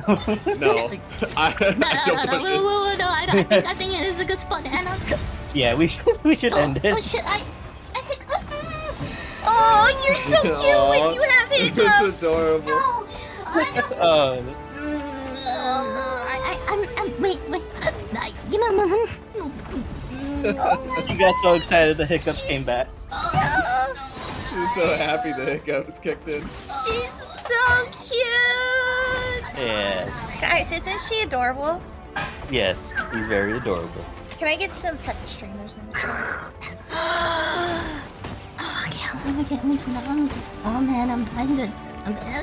No. I don't push it. No, I think it is a good spot to end on. Yeah, we should end Oh it. shit, I think. Oh, you're so cute when you have hiccups. It's adorable. No, Oh, I'm wait. Give me a moment. you got so excited the hiccups came back. She's so happy the hiccups kicked in. She's so cute. Yeah. Guys, isn't she adorable? Yes, he's very adorable. Can I get some pet trainers in the truck? Oh, okay, listen. Oh man, I'm good. I'm good.